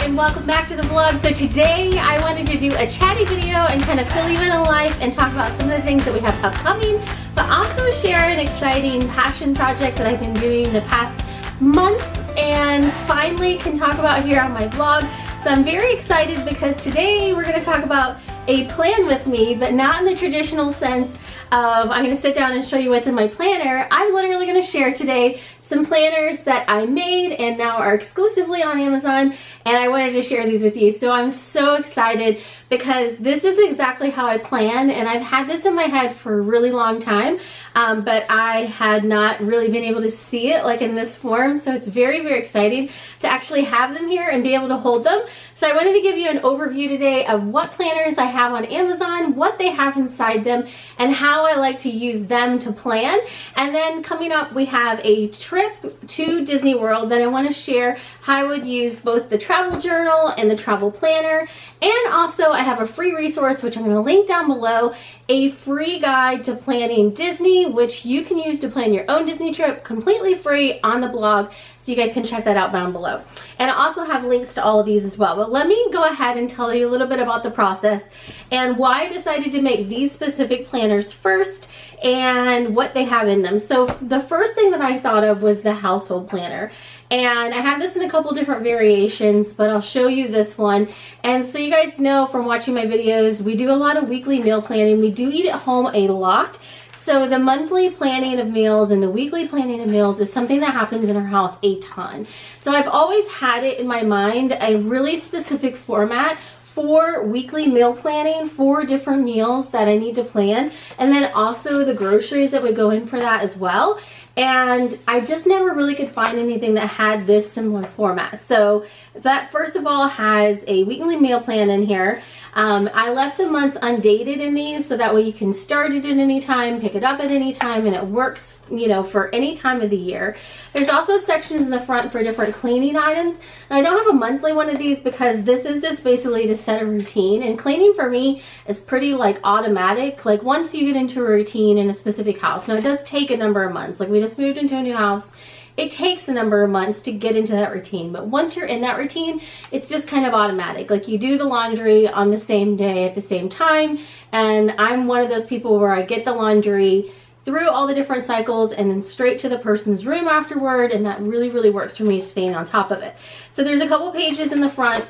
and welcome back to the vlog. So today I wanted to do a chatty video and kind of fill you in on life and talk about some of the things that we have upcoming, but also share an exciting passion project that I've been doing the past months and finally can talk about here on my vlog. So I'm very excited because today we're going to talk about a plan with me, but not in the traditional sense of I'm going to sit down and show you what's in my planner. I'm literally going to share today some planners that I made and now are exclusively on Amazon, and I wanted to share these with you. So I'm so excited because this is exactly how I plan, and I've had this in my head for a really long time, but I had not really been able to see it like in this form. So it's very, very exciting to actually have them here and be able to hold them. So I wanted to give you an overview today of what planners I have on Amazon, what they have inside them, and how I like to use them to plan. And then coming up, we have a trip to Disney World that I want to share how I would use both the travel journal and the travel planner. And also I have a free resource, which I'm going to link down below, a free guide to planning Disney, which you can use to plan your own Disney trip completely free on the blog. So you guys can check that out down below. And I also have links to all of these as well. But let me go ahead and tell you a little bit about the process and why I decided to make these specific planners first and what they have in them. So the first thing that I thought of was the household planner. And I have this in a couple different variations, but I'll show you this one. And so you guys know from watching my videos, we do a lot of weekly meal planning. We do eat at home a lot. So the monthly planning of meals and the weekly planning of meals is something that happens in our house a ton. So I've always had it in my mind, a really specific format for weekly meal planning for different meals that I need to plan, and then also the groceries that would go in for that as well. And I just never really could find anything that had this similar format. So that first of all has a weekly meal plan in here. I left the months undated in these so that way you can start it at any time, pick it up at any time, and it works, you know, for any time of the year. There's also sections in the front for different cleaning items. Now, I don't have a monthly one of these because this is just basically to set a routine, and cleaning for me is pretty like automatic. Like once you get into a routine in a specific house, now it does take a number of months. Like we just moved into a new house. It takes a number of months to get into that routine, but once you're in that routine, it's just kind of automatic. Like you do the laundry on the same day at the same time, and I'm one of those people where I get the laundry through all the different cycles and then straight to the person's room afterward, and that really, really works for me, staying on top of it. So there's a couple pages in the front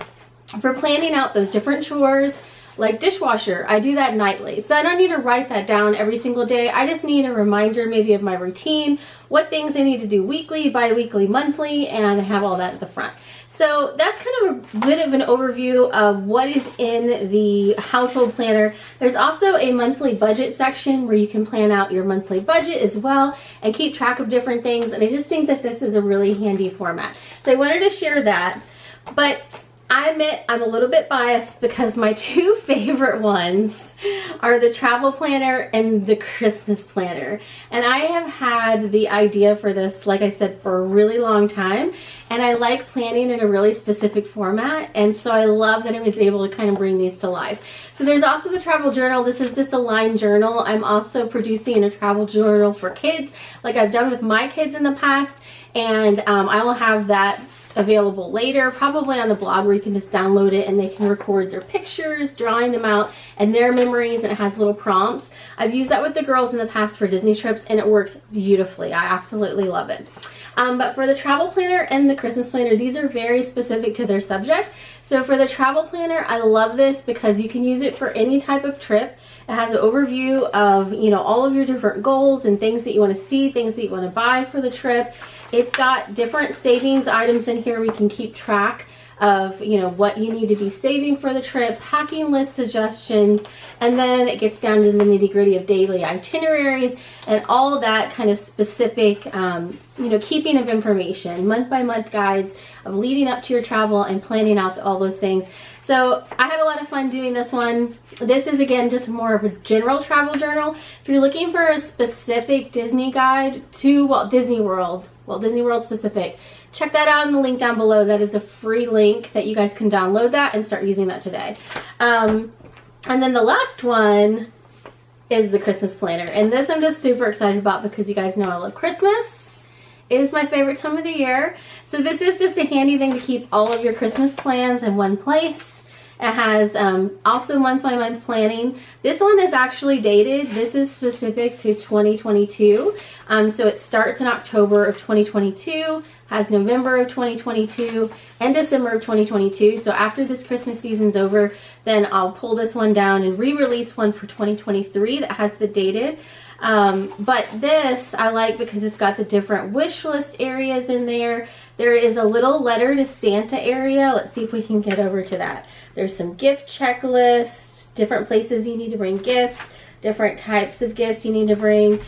for planning out those different chores. Like dishwasher, I do that nightly. So I don't need to write that down every single day. I just need a reminder maybe of my routine, what things I need to do weekly, bi-weekly, monthly, and I have all that at the front. So that's kind of a bit of an overview of what is in the household planner. There's also a monthly budget section where you can plan out your monthly budget as well and keep track of different things. And I just think that this is a really handy format. So I wanted to share that, but I admit I'm a little bit biased because my two favorite ones are the travel planner and the Christmas planner. And I have had the idea for this, like I said, for a really long time. And I like planning in a really specific format. And so I love that I was able to kind of bring these to life. So there's also the travel journal. This is just a line journal. I'm also producing a travel journal for kids, like I've done with my kids in the past. And I will have that available later, probably on the blog, where you can just download it and they can record their pictures, drawing them out, and their memories, and it has little prompts. I've used that with the girls in the past for Disney trips, and it works beautifully. I absolutely love it. But for the travel planner and the Christmas planner, these are very specific to their subject. So for the travel planner, I love this because you can use it for any type of trip. It has an overview of, you know, all of your different goals and things that you want to see, things that you want to buy for the trip. It's got different savings items in here. We can keep track of, you know, what you need to be saving for the trip, packing list suggestions, and then it gets down to the nitty-gritty of daily itineraries and all that kind of specific, you know, keeping of information, month-by-month guides of leading up to your travel and planning out all those things. So I had a lot of fun doing this one. This is, again, just more of a general travel journal. If you're looking for a specific Disney guide to Walt Disney World specific, check that out in the link down below. That is a free link that you guys can download that and start using that today. And then the last one is the Christmas planner. And this I'm just super excited about because you guys know I love Christmas. is my favorite time of the year. So this is just a handy thing to keep all of your Christmas plans in one place. It has also month-by-month planning. This one is actually dated. This is specific to 2022. So it starts in October of 2022, has November of 2022, and December of 2022. So after this Christmas season's over, then I'll pull this one down and re-release one for 2023 that has the dated. But this I like because it's got the different wish list areas in there. There is a little letter to Santa area. Let's see if we can get over to that. There's some gift checklists, different places you need to bring gifts, different types of gifts you need to bring.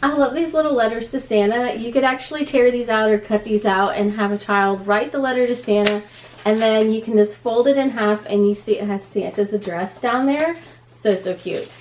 I love these little letters to Santa. You could actually tear these out or cut these out and have a child write the letter to Santa, and then you can just fold it in half and you see it has Santa's address down there. So cute.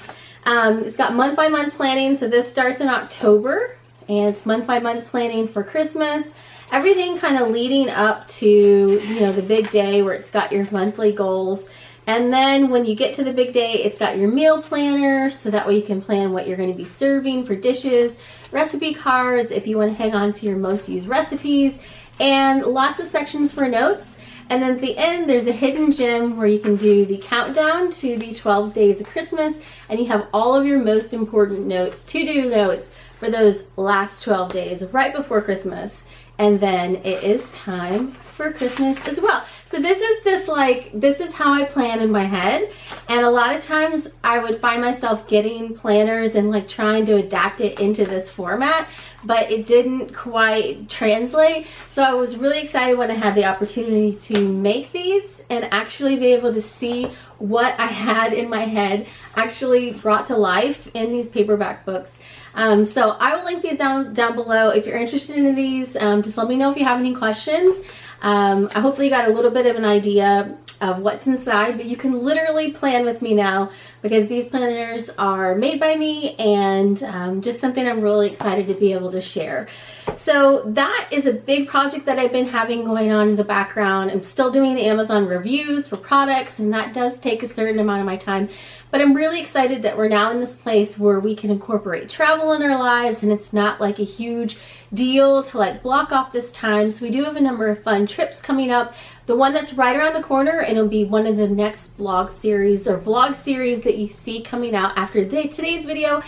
It's got month-by-month planning, so this starts in October, and it's month-by-month planning for Christmas. Everything kind of leading up to, you know, the big day where it's got your monthly goals. And then when you get to the big day, it's got your meal planner, so that way you can plan what you're going to be serving for dishes, recipe cards if you want to hang on to your most used recipes, and lots of sections for notes. And then at the end, there's a hidden gem where you can do the countdown to the 12 days of Christmas, and you have all of your most important notes, to-do notes for those last 12 days right before Christmas. And then it is time for Christmas as well. So this is just like, this is how I plan in my head. And a lot of times I would find myself getting planners and like trying to adapt it into this format, but it didn't quite translate. So I was really excited when I had the opportunity to make these and actually be able to see what I had in my head actually brought to life in these paperback books. So I will link these down below. If you're interested in these, just let me know if you have any questions. I hopefully got a little bit of an idea of what's inside, but you can literally plan with me now because these planners are made by me, and just something I'm really excited to be able to share. So that is a big project that I've been having going on in the background. I'm still doing Amazon reviews for products, and that does take a certain amount of my time. But I'm really excited that we're now in this place where we can incorporate travel in our lives, and it's not like a huge deal to like block off this time. So we do have a number of fun trips coming up. The one that's right around the corner, and it'll be one of the next vlog series that you see coming out after today's video,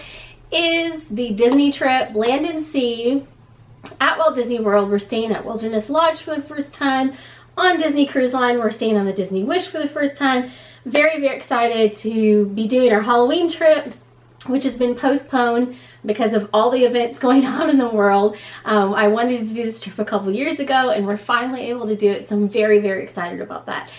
is the Disney trip, Land and Sea at Walt Disney World. We're staying at Wilderness Lodge for the first time. On Disney Cruise Line, we're staying on the Disney Wish for the first time. Very, very excited to be doing our Halloween trip, which has been postponed because of all the events going on in the world. I wanted to do this trip a couple years ago, and we're finally able to do it, so I'm very, very excited about that.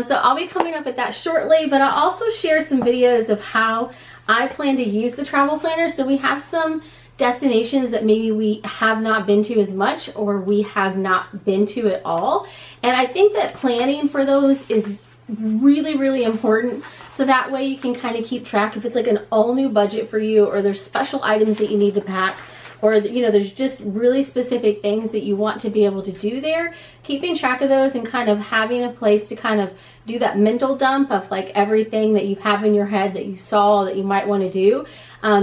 So I'll be coming up with that shortly, but I'll also share some videos of how I plan to use the travel planner. So we have some destinations that maybe we have not been to as much, or we have not been to at all. And I think that planning for those is really, really important, so that way you can kind of keep track if it's like an all new budget for you, or there's special items that you need to pack, or you know, there's just really specific things that you want to be able to do there. Keeping track of those and kind of having a place to kind of do that mental dump of like everything that you have in your head that you saw that you might want to do.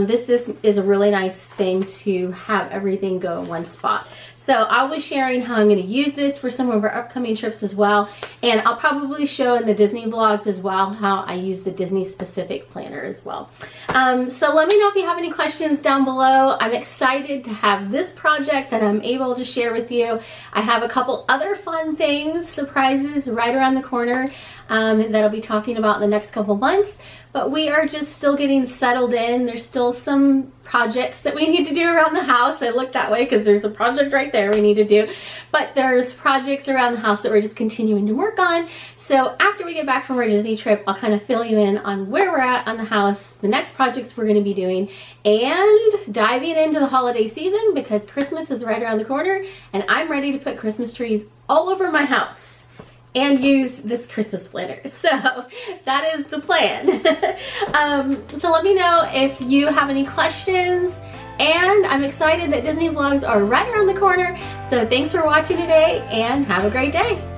This is a really nice thing to have everything go in one spot. So I'll be sharing how I'm going to use this for some of our upcoming trips as well. And I'll probably show in the Disney vlogs as well how I use the Disney specific planner as well. So let me know if you have any questions down below. I'm excited to have this project that I'm able to share with you. I have a couple other fun things, surprises right around the corner that I'll be talking about in the next couple months. But we are just still getting settled in. There's still some projects that we need to do around the house. I look that way because there's a project right there we need to do. But there's projects around the house that we're just continuing to work on. So after we get back from our Disney trip, I'll kind of fill you in on where we're at on the house, the next projects we're going to be doing, and diving into the holiday season because Christmas is right around the corner, and I'm ready to put Christmas trees all over my house and use this Christmas planner. So that is the plan. So let me know if you have any questions, and I'm excited that Disney vlogs are right around the corner. So thanks for watching today, and have a great day.